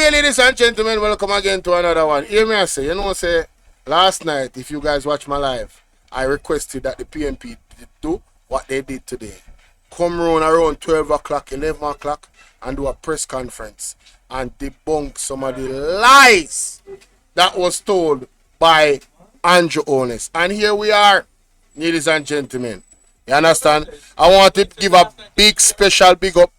Anyway, ladies and gentlemen, welcome again to another one. Hear me I say, last night, if you guys watch my live, I requested that the PMP do what they did today. Come around 12 o'clock, 11 o'clock, and do a press conference and debunk some of the lies that was told by Andrew Holness. And here we are, ladies and gentlemen. You understand? I want to give a big special big up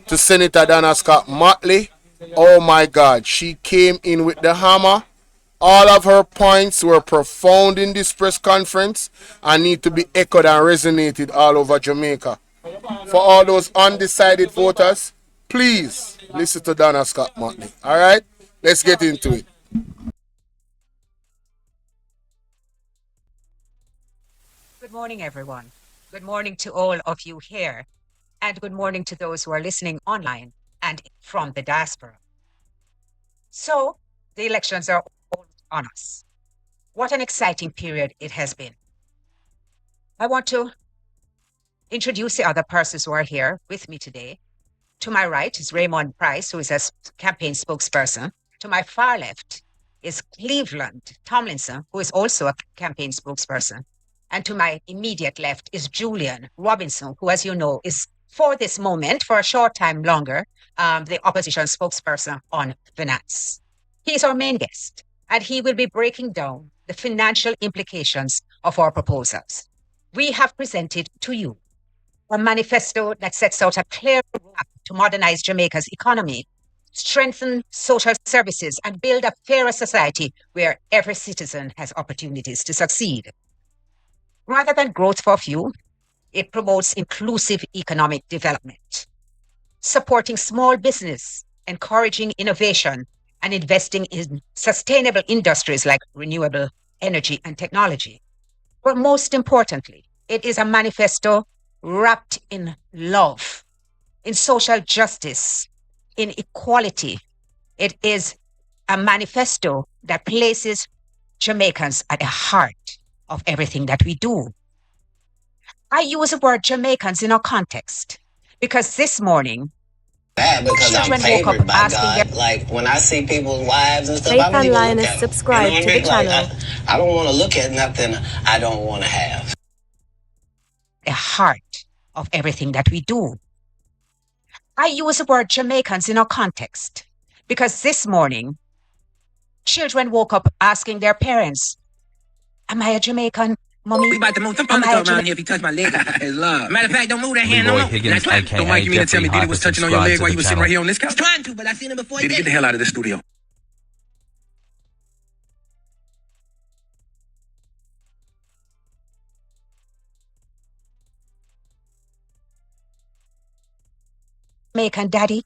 to Senator Donna Mottley. Oh my God, she came in with the hammer. All of her points were profound in this press conference and need to be echoed and resonated all over Jamaica. For all those undecided voters, please listen to Donna Mottley. All right, let's get into it. Good morning, everyone. Good morning to all of you here, and good morning to those who are listening online and from the diaspora. So, the elections are all on us. What an exciting period it has been. I want to introduce the other persons who are here with me today. To my right is Raymond Pryce, who is a campaign spokesperson. To my far left is Cleveland Tomlinson, who is also a campaign spokesperson. And to my immediate left is Julian Robinson, who, as you know, is for this moment, for a short time longer, the opposition spokesperson on finance. He is our main guest, and he will be breaking down the financial implications of our proposals. We have presented to you a manifesto that sets out a clear roadmap to modernize Jamaica's economy, strengthen social services, and build a fairer society where every citizen has opportunities to succeed. Rather than growth for few, it promotes inclusive economic development, supporting small business, encouraging innovation, and investing in sustainable industries like renewable energy and technology. But most importantly, it is a manifesto wrapped in love, in social justice, in equality. It is a manifesto that places Jamaicans at the heart of everything that we do. I use the word Jamaicans in our context because this morning, because I'm favored by God. Like when I see people's wives and stuff, I don't even look at them. Subscribe to the channel. I don't want to look at nothing I don't want to have. The heart of everything that we do. I use the word Jamaicans in our context because this morning, children woke up asking their parents, "Am I a Jamaican, mommy? We about to move some furniture around here if you touch my leg. It's love. Matter of fact, don't move that hand no more. Higgins, aka Don't mind you mean to tell me Diddy was touching on your leg while you were sitting right here on this I was couch? trying to, but I seen him before. Diddy, get the hell out of the studio. Jamaican daddy?"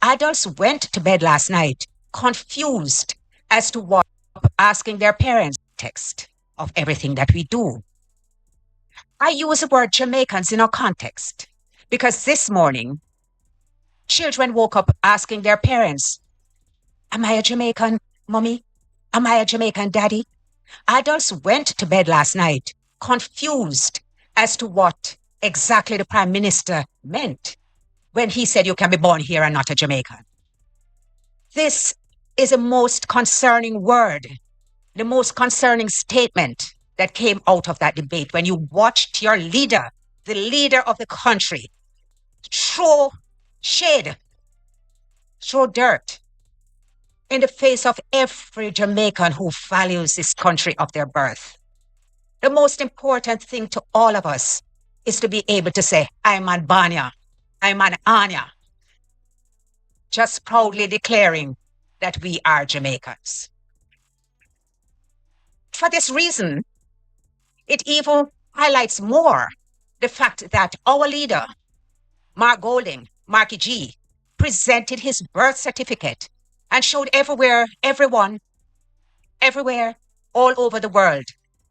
Adults went to bed last night confused as to what asking their parents text of everything that we do. I use the word Jamaicans in our context because this morning, children woke up asking their parents, "Am I a Jamaican, mommy? Am I a Jamaican daddy?" Adults went to bed last night confused as to what exactly the Prime Minister meant when he said you can be born here and not a Jamaican. This is the most concerning word, the most concerning statement that came out of that debate when you watched your leader, the leader of the country, throw shade, throw dirt in the face of every Jamaican who values this country of their birth. The most important thing to all of us is to be able to say, "I'm an Banya, I'm an Anya," just proudly declaring that we are Jamaicans. For this reason, it even highlights more the fact that our leader, Mark Golding, Marky G, presented his birth certificate and showed everywhere, all over the world,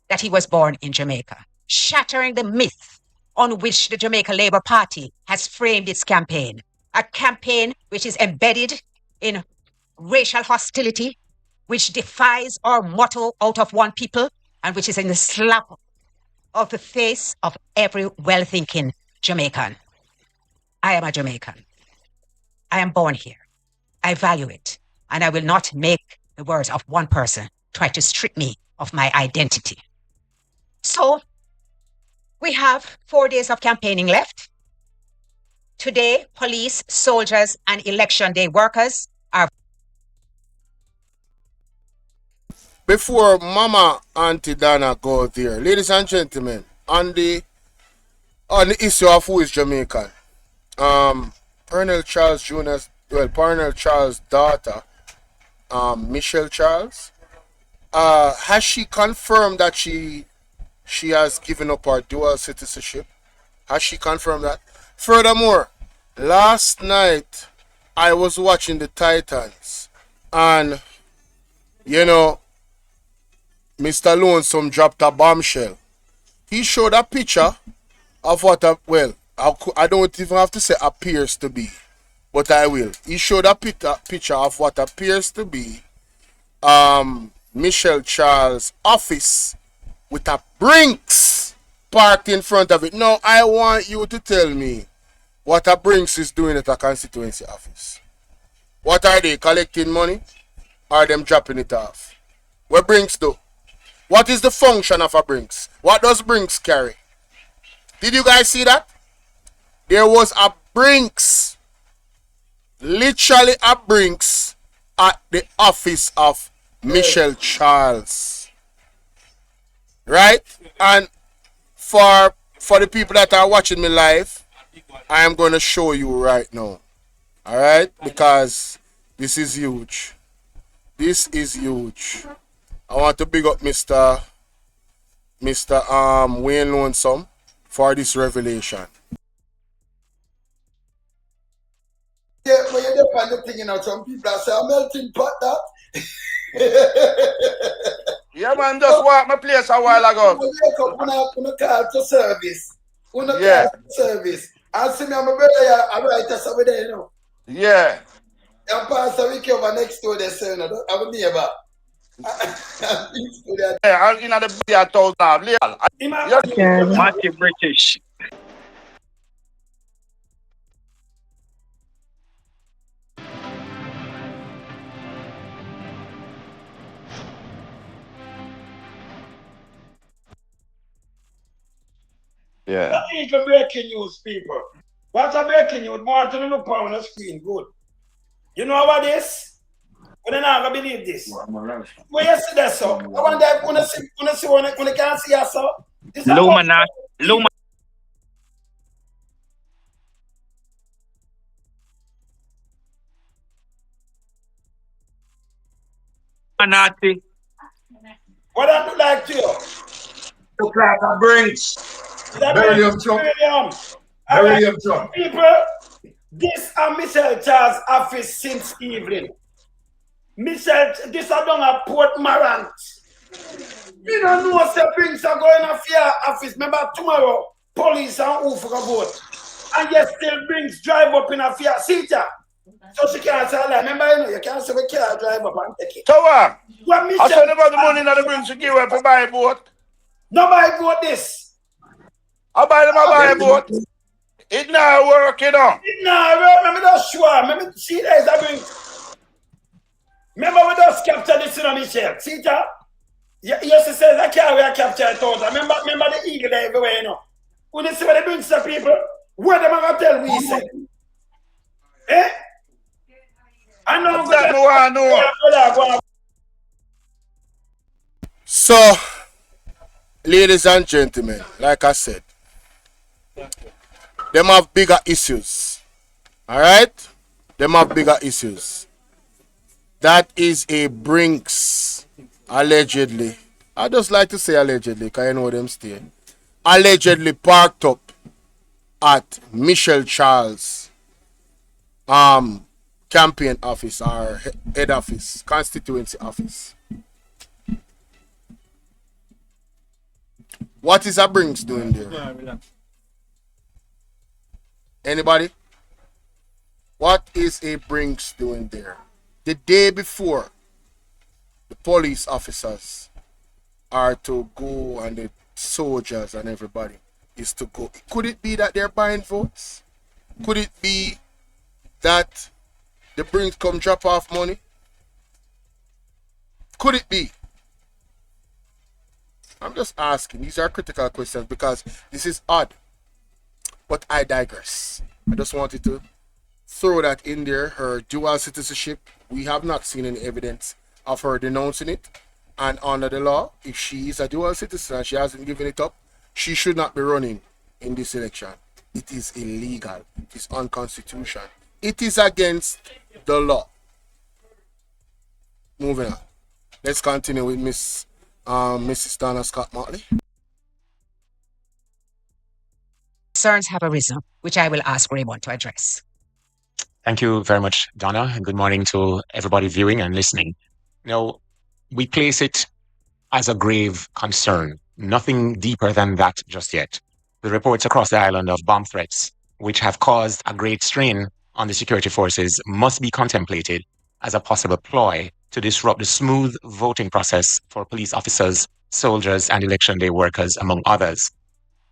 that he was born in Jamaica, shattering the myth on which the Jamaica Labour Party has framed its campaign, a campaign which is embedded in racial hostility, which defies our motto "out of one people," and which is in the slap of the face of every well-thinking Jamaican. I am a Jamaican. I am born here. I value it. and I will not make the words of one person try to strip me of my identity. So we have 4 days of campaigning left. Today, police, soldiers, and election day workers are... Before Mama Auntie Donna go there, ladies and gentlemen, on the issue of who is Jamaican, Parnell Charles Jr.'s, well, Parnell Charles' daughter, Micheal Charles, has she confirmed that she has given up her dual citizenship? Has she confirmed that? Furthermore, last night I was watching the Titans, and you know, Mr. Lonesome dropped a bombshell. He showed a picture of what I don't even have to say appears to be, but I will. He showed a picture of what appears to be Micheal Charles' office with a brinks parked in front of it. Now, I want you to tell me what a brinks is doing at a constituency office. What are they, collecting money? Or are them dropping it off? What brinks do? What is the function of a brinks? What does brinks carry? Did you guys see that? There was a brinks, literally a brinks, at the office of Micheal Charles. Right? And for the people that are watching me live, I am going to show you right now. Alright? Because this is huge. This is huge. I want to big up Mr. Wayne Lonesome for this revelation. Yeah, when you find the thing, you know, some people say, I'm melting pot that. Yeah, man, just walk my place a while ago. When you wake up, when I call to service. When I Yeah. call to service. I see me, I'm a brother, I write us over there, you know. Yeah. And Pastor Ricky over next door, they say, you know, I'm a neighbor. Yeah, I'm in the beer town now. Matty British. Yeah. Not even breaking news, people. What's a breaking news? More to look on the screen. Good. You know what this? When you're not gonna believe this. When you see that, so I want that when you can't see us, so Illuminati. What I do like to you? Look like a brinks. Beryllium Trump. Beryllium Trump. People, this is Micheal Charles' office since evening. Micheal, this is done at Port Marant. You don't know the brinks are going to fear office. Remember tomorrow, police and who for a vote. And yet still brinks drive up in a fear seater. So she can't say that. Remember, you know, you can't say we can't drive up and take it. So what? Micheal, I said about the money that the brinks to give up to buy a boat. Nobody vote this. I buy them a buy a boat. It not work, you know. Remember that sure. Remember, see there is a bring. Remember we just capture this in a Micheal. See that? You used to say that car we are capture it out. Remember the eagle there everywhere, you know. When you see what they bring to people, what them are going to tell we say? Eh? I know I know. So, ladies and gentlemen, like I said, them have bigger issues. Alright? Them have bigger issues. That is a brinks, allegedly. I just like to say allegedly, because I know them stay. Allegedly parked up at Micheal Charles' campaign office or head office, constituency office. What is a brinks doing there? Anybody? What is a brinks doing there? The day before, the police officers are to go, and the soldiers and everybody is to go. Could it be that they're buying votes? Could it be that the brinks come drop off money? Could it be? I'm just asking. These are critical questions because this is odd. But I digress. I just wanted to throw that in there. Her dual citizenship, we have not seen any evidence of her denouncing it. And under the law, if she is a dual citizen and she hasn't given it up, she should not be running in this election. It is illegal. It is unconstitutional. It is against the law. Moving on. Let's continue with Mrs. Donna Scott Mottley. Concerns have arisen, which I will ask Raymond to address. Thank you very much, Donna, and good morning to everybody viewing and listening. We place it as a grave concern. Nothing deeper than that just yet. The reports across the island of bomb threats, which have caused a great strain on the security forces, must be contemplated as a possible ploy to disrupt the smooth voting process for police officers, soldiers, and election day workers, among others.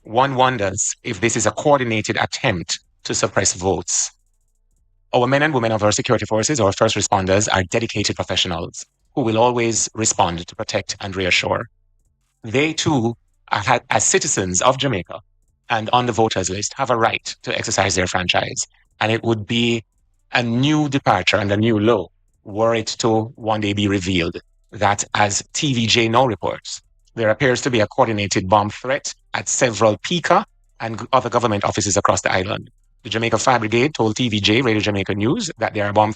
One wonders if this is a coordinated attempt to suppress votes. Our men and women of our security forces, our first responders, are dedicated professionals who will always respond to protect and reassure. They too, as citizens of Jamaica and on the voters list, have a right to exercise their franchise. And it would be a new departure and a new low were it to one day be revealed that, as TVJ now reports, there appears to be a coordinated bomb threat at several PICA and other government offices across the island. The Jamaica Fire Brigade told TVJ, Radio Jamaica News, that there are bomb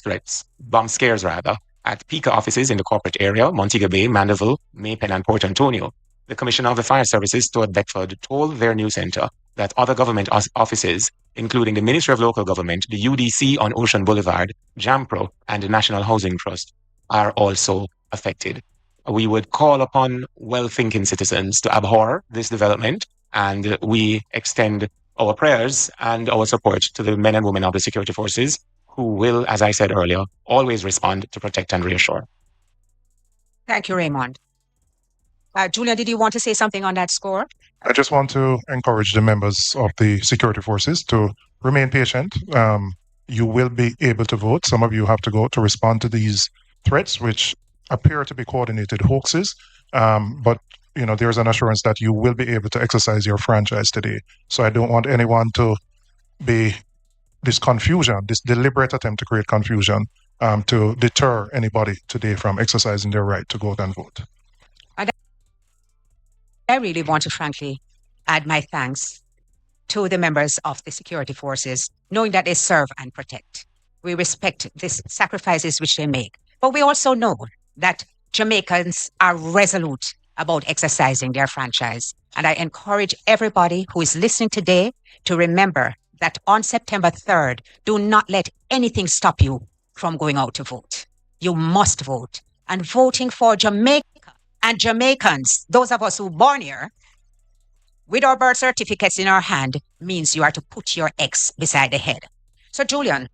scares, at PICA offices in the corporate area, Montego Bay, Mandeville, Maypen, and Port Antonio. The Commissioner of the Fire Services, Stuart Beckford, told their news center that other government offices, including the Ministry of Local Government, the UDC on Ocean Boulevard, JAMPRO, and the National Housing Trust, are also affected. We would call upon well-thinking citizens to abhor this development, and we extend our prayers and our support to the men and women of the security forces who will, as I said earlier, always respond to protect and reassure. Thank you, Raymond. Julia, did you want to say something on that score? I just want to encourage the members of the security forces to remain patient. You will be able to vote. Some of you have to go to respond to these threats, which appear to be coordinated hoaxes. But there's an assurance that you will be able to exercise your franchise today. So I don't want anyone to be this deliberate attempt to create confusion to deter anybody today from exercising their right to go out and vote. I really want to frankly add my thanks to the members of the security forces, knowing that they serve and protect. We respect these sacrifices which they make, but we also know that Jamaicans are resolute about exercising their franchise. And I encourage everybody who is listening today to remember that on September 3rd, do not let anything stop you from going out to vote. You must vote. And voting for Jamaica and Jamaicans, those of us who were born here, with our birth certificates in our hand, means you are to put your X beside the head. So, Julian.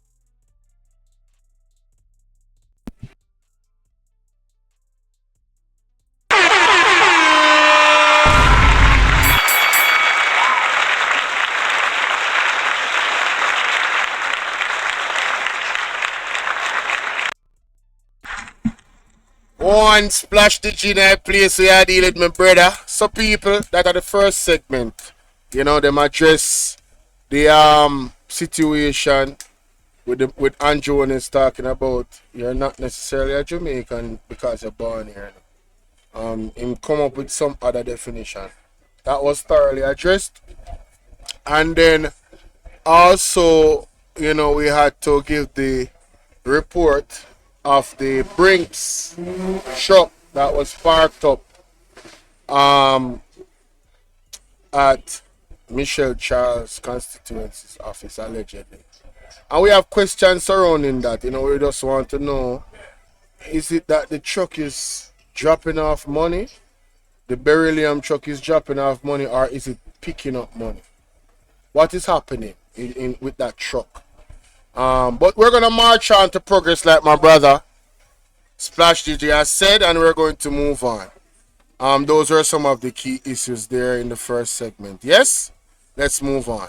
One splash the Gina place where I deal with my brother. So people that are the first segment, them address the situation with Andrew and is talking about you're not necessarily a Jamaican because you're born here. Him come up with some other definition. That was thoroughly addressed. And then also, we had to give the report of the Brinks truck that was parked up at Micheal Charles' constituency's office, allegedly. And we have questions surrounding that. We just want to know, is it that the truck is dropping off money? The beryllium truck is dropping off money, or is it picking up money? What is happening with that truck? But we're going to march on to progress like my brother Splash DJ has said, and we're going to move on. Those are some of the key issues there in the first segment. Yes? Let's move on.